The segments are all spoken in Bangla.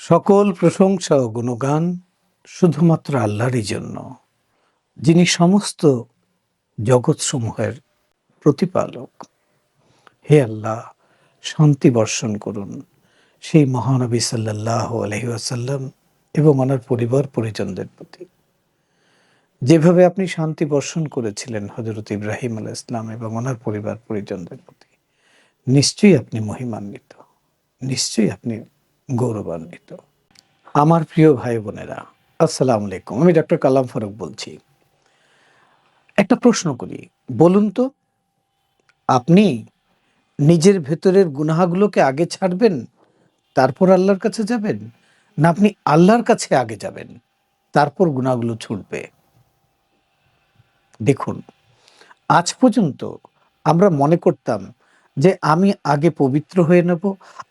সকল প্রশংসা ও গুণগান শুধুমাত্র আল্লাহরই জন্য, যিনি সমস্ত জগৎসমূহের প্রতিপালক। হে আল্লাহ, শান্তি বর্ষণ করুন সেই মহানবী সাল্লাল্লাহু আলাইহি ওয়াসাল্লাম এবং ওনার পরিবার পরিজনদের প্রতি। যেভাবে আপনি শান্তি বর্ষণ করেছিলেন হযরত ইব্রাহিম আলাইহিস সালাম এবং ওনার পরিবার পরিজনদের প্রতি, নিশ্চয়ই আপনি মহিমান্বিত, নিশ্চয়ই আপনি গৌরবান্বিত। আমার প্রিয় ভাই বোনেরা, আসসালামু আলাইকুম। আমি ডক্টর কালাম ফারুক বলছি। একটা প্রশ্ন করি, বলুন তো, আপনি নিজের ভেতরের গুনাহগুলোকে আগে ছাড়বেন, তারপর আল্লাহর কাছে যাবেন? না আপনি আল্লাহর কাছে আগে যাবেন, তারপর গুনাহগুলো ছুটবে? দেখুন, আজ পর্যন্ত আমরা মনে করতাম যে আমি আগে পবিত্র হয়ে নেব,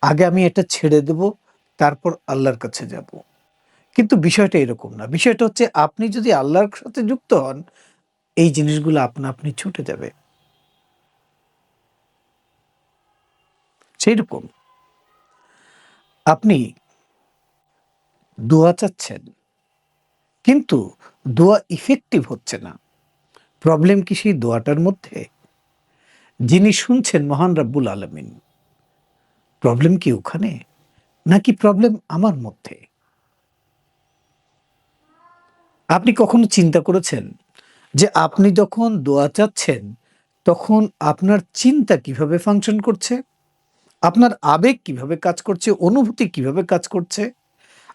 আগে আমি এটা ছেড়ে দেব, তারপর আল্লাহর কাছে যাব। কিন্তু বিষয়টা এরকম না। বিষয়টা হচ্ছে, আপনি যদি আল্লাহর সাথে যুক্ত হন, এই জিনিসগুলো আপনা আপনি ছুটে যাবে। সেইরকম আপনি দোয়া চাচ্ছেন, কিন্তু দোয়া ইফেক্টিভ হচ্ছে না। প্রবলেম কি সেই দোয়াটার মধ্যে? যিনি শুনছেন মহান রব্বুল আলামিন। প্রবলেম কি ওখানে? নাকি প্রবলেম আমার মধ্যে? আপনি কখনো চিন্তা করেছেন যে আপনি যখন দোয়া চাচ্ছেন, তখন আপনার চিন্তা কিভাবে ফাংশন করছে? আপনার আবেগ কিভাবে কাজ করছে? অনুভূতি কিভাবে কাজ করছে?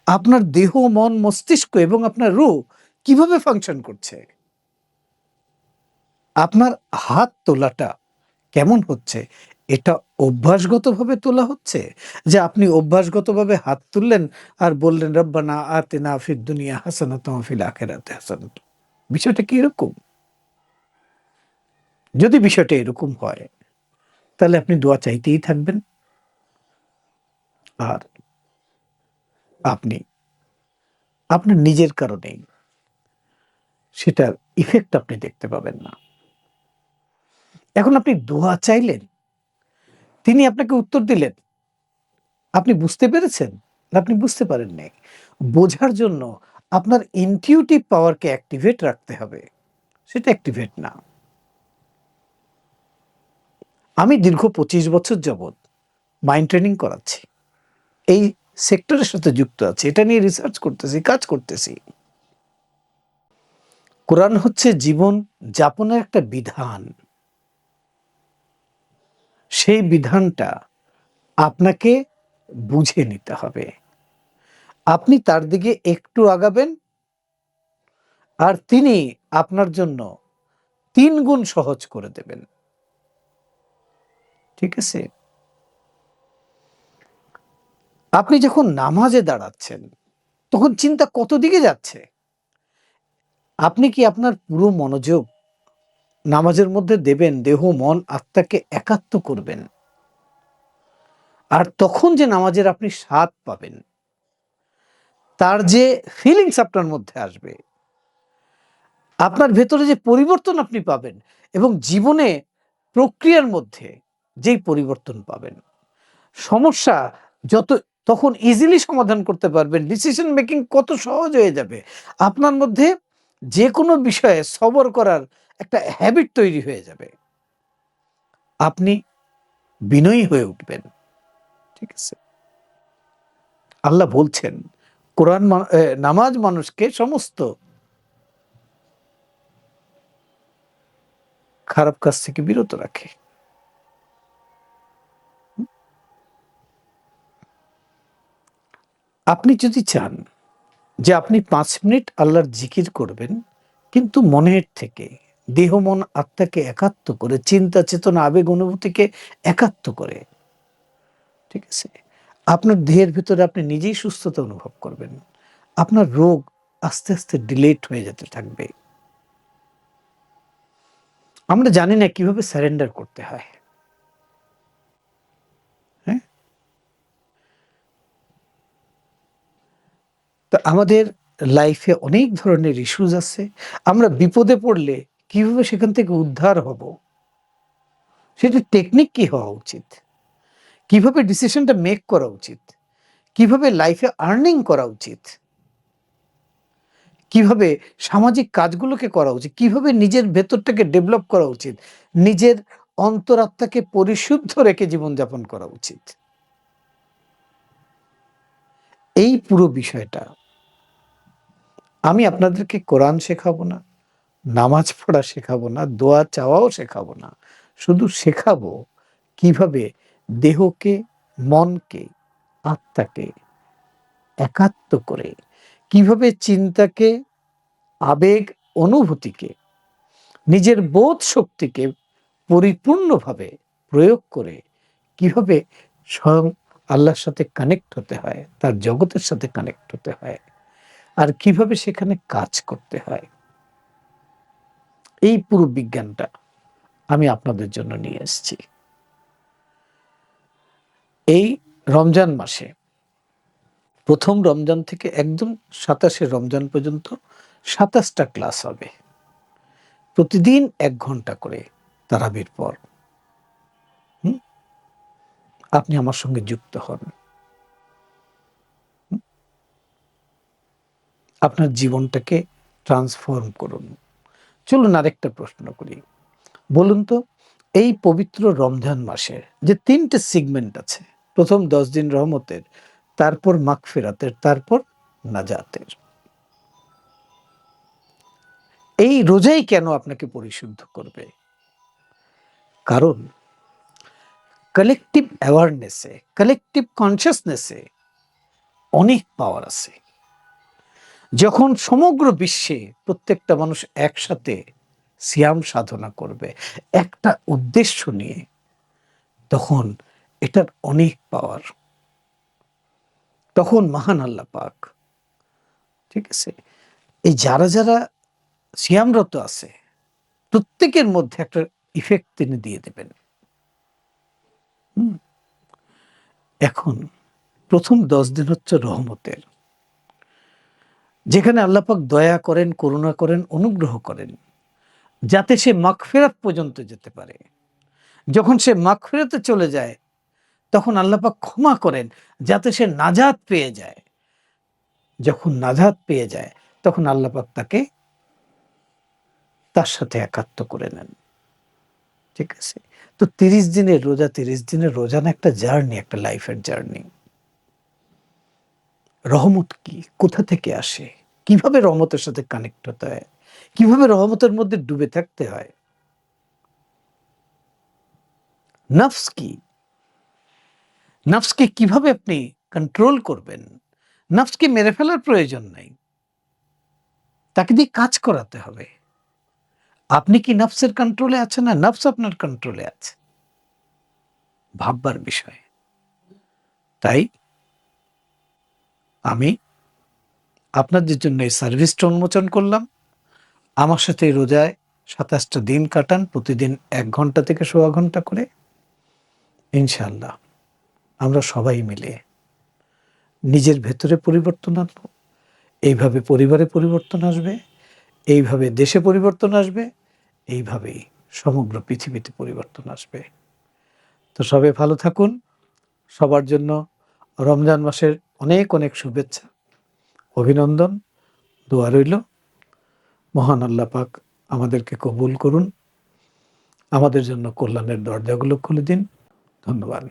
আপনার দেহ, মন, মস্তিষ্ক এবং আপনার রূহ কিভাবে ফাংশন করছে? আপনার হাত তোলাটা কেমন হচ্ছে? এটা অভ্যাসগতভাবে তোলা হচ্ছে? যে আপনি অভ্যাসগতভাবে হাত তুললেন আর বললেন, রব্বানা আতিনা ফিদ দুনিয়া হাসানাতাও ওয়া ফিল আখিরাতি হাসানাতাও। বিষয়টা কি এরকম? যদি বিষয়টা এরকম হয়, তাহলে আপনি দোয়া চাইতেই থাকবেন। আর আপনি আপনার নিজের কারণেই সেটার ইফেক্ট আপনি দেখতে পাবেন না। এখন আপনি দোয়া চাইলেন, তিনি আপনাকে উত্তর দিলেন। আপনি বুঝতে পেরেছেন? না আপনি বুঝতে পারেন নাই। বোঝার জন্য আপনার ইনটিউটিভ পাওয়ারকে অ্যাক্টিভেট রাখতে হবে। সেটা অ্যাক্টিভেট না। আমি দীর্ঘ ২৫ বছর যাবৎ মাইন্ড ট্রেনিং করাচ্ছি। এই সেক্টরের সাথে যুক্ত আছি। এটা নিয়ে রিসার্চ করতেছি, কাজ করতেছি। কোরআন হচ্ছে জীবন যাপনের একটা বিধান। সেই বিধানটা আপনাকে বুঝে নিতে হবে। আপনি তার দিকে একটু আগাবেন, আর তিনি আপনার জন্য ৩ গুণ সহজ করে দেবেন। ঠিক আছে? আপনি যখন নামাজে দাঁড়াচ্ছেন, তখন চিন্তা কত দিকে যাচ্ছে? আপনি কি আপনার পুরো মনোযোগ নামাজের মধ্যে দেবেন, দেহ, মন, আত্মাকে একাত্ম করবেন। আর তখন যে নামাজের আপনি স্বাদ পাবেন, তার যে ফিলিংস আপনার মধ্যে আসবে, আপনার ভেতরে যে পরিবর্তন আপনি পাবেন এবং জীবনে প্রক্রিয়ার মধ্যে যেই পরিবর্তন পাবেন, সমস্যা যত তখন ইজিলি সমাধান করতে পারবেন। ডিসিশন মেকিং কত সহজ হয়ে যাবে। আপনার মধ্যে যেকোনো বিষয়ে সবর করার একটা হ্যাবিট তৈরি হয়ে যাবে। আপনি বিনয়ী হয়ে উঠবেন। ঠিক আছে? আল্লাহ বলছেন, কোরআন নামাজ মানুষকে সমস্ত খারাপ কাজ থেকে বিরত রাখে। আপনি যদি চান যে আপনি ৫ মিনিট আল্লাহর জিকির করবেন, কিন্তু মনের থেকে, দেহ, মন, আত্মাকে একাত্ম করে, চিন্তা, চেতনা, আবেগ, অনুভূতিকে একাত্ম করে, ঠিক আছে? আপনার দেহের ভিতরে আপনি নিজেই সুস্থতা অনুভব করবেন। আপনার রোগ আস্তে, আস্তে ডিলেট হয়ে যেতে থাকবে। আমরা জানি না কিভাবে সারেন্ডার করতে হয়। হ্যাঁ? তো আমাদের লাইফে অনেক ধরনের ইস্যুস আছে। আমরা বিপদে পড়লে কিভাবে সেখান থেকে উদ্ধার হব, সেটার টেকনিক কি হওয়া উচিত? কিভাবে ডিসিশনটা মেক করা উচিত? কিভাবে লাইফে আর্নিং করা উচিত, কিভাবে সামাজিক কাজগুলোকে করা উচিত, কিভাবে নিজের ভেতরটাকে ডেভেলপ করা উচিত, নিজের অন্তরাত্মাকে পরিশুদ্ধ রেখে জীবনযাপন করা উচিত। এই পুরো বিষয়টা আমি আপনাদেরকে কোরআন শেখাবো না, নামাজ পড়া শেখাবো না, দোয়া চাওয়াও শেখাবো না। শুধু শেখাবো কিভাবে দেহকে, মনকে, আত্মাকে একাত্ম করে, কিভাবে চিন্তাকে, আবেগ, অনুভূতিকে, নিজের বোধ শক্তিকে পরিপূর্ণভাবে প্রয়োগ করে কিভাবে স্বয়ং আল্লাহর সাথে কানেক্ট হতে হয়, তার জগতের সাথে কানেক্ট হতে হয়, আর কিভাবে সেখানে কাজ করতে হয়। এই পুরো বিজ্ঞানটা আমি আপনাদের জন্য নিয়ে এসেছি। এই রমজান মাসে প্রথম রমজান থেকে একদম ২৭শে রমজান পর্যন্ত ২৭টা ক্লাস হবে, প্রতিদিন ১ ঘন্টা করে তারাবির পর। আপনি আমার সঙ্গে যুক্ত হন, আপনার জীবনটাকে ট্রান্সফর্ম করুন। চলুন আরেকটা প্রশ্ন করি। বলুন তো, এই পবিত্র রমজান মাসের যে ৩টে সেগমেন্ট আছে, প্রথম ১০ দিন রহমতের, তারপর মাগফিরাতের, তারপর নাজাতের, এই রোজাই কেন আপনাকে পরিশুদ্ধ করবে? কারণ কালেকটিভ অ্যাওয়ারনেসে, কালেকটিভ কনসিয়াসনেসে অনেক পাওয়ার আছে। যখন সমগ্র বিশ্বে প্রত্যেকটা মানুষ একসাথে সিয়াম সাধনা করবে একটা উদ্দেশ্য নিয়ে, তখন এটার অনেক পাওয়ার। তখন মহান আল্লাহ পাক, ঠিক আছে, এই যারা যারা সিয়ামরত আছে প্রত্যেকের মধ্যে একটা ইফেক্ট তিনি দিয়ে দেবেন। এখন প্রথম ১০ দিন হচ্ছে রহমতের, যেখানে আল্লাহ পাক দয়া করেন, করুণা করেন, অনুগ্রহ করেন, যাতে সে মাগফিরাত পর্যন্ত যেতে পারে। যখন সে মাগফিরাতে চলে যায়, তখন আল্লাহ পাক ক্ষমা করেন, যাতে সে নাজাত পেয়ে যায়। যখন নাজাত পেয়ে যায়, তখন আল্লাহ পাক তাকে তার সাথে একাত্ম করে নেন। ঠিক আছে? তো ৩০ দিনের রোজা, ৩০ দিনের রোজা না একটা জার্নি, একটা লাইফের জার্নি। রহমত কি? কোথা থেকে আসে? কিভাবে রহমতের সাথে কানেক্ট হতে হয়? কিভাবে রহমতের মধ্যে ডুবে থাকতে হয়? নফস কি? নফসকে কিভাবে আপনি কন্ট্রোল করবেন? নফসকে মেরে ফেলার প্রয়োজন নাই। তাকে দিয়ে কাজ করাতে হবে। আপনি কি নফসের কন্ট্রোলে আছেন, না নফস আপনার কন্ট্রোলে আছে? ভাববার বিষয়। তাই আমি আপনাদের জন্য এই সার্ভিসটা উন্মোচন করলাম। আমার সাথে এই রোজায় ২৭টা দিন কাটান, প্রতিদিন ১ ঘন্টা থেকে সোয়া ঘন্টা করে। ইনশাআল্লাহ আমরা সবাই মিলে নিজের ভেতরে পরিবর্তন আনবো। এইভাবে পরিবারে পরিবর্তন আসবে, এইভাবে দেশে পরিবর্তন আসবে, এইভাবেই সমগ্র পৃথিবীতে পরিবর্তন আসবে। তো সবাই ভালো থাকুন। সবার জন্য রমজান মাসের অনেক অনেক শুভেচ্ছা, অভিনন্দন, দোয়া রইল। মহান আল্লাহ পাক আমাদেরকে কবুল করুন, আমাদের জন্য কল্যাণের দরজাগুলো খুলে দিন। ধন্যবাদ।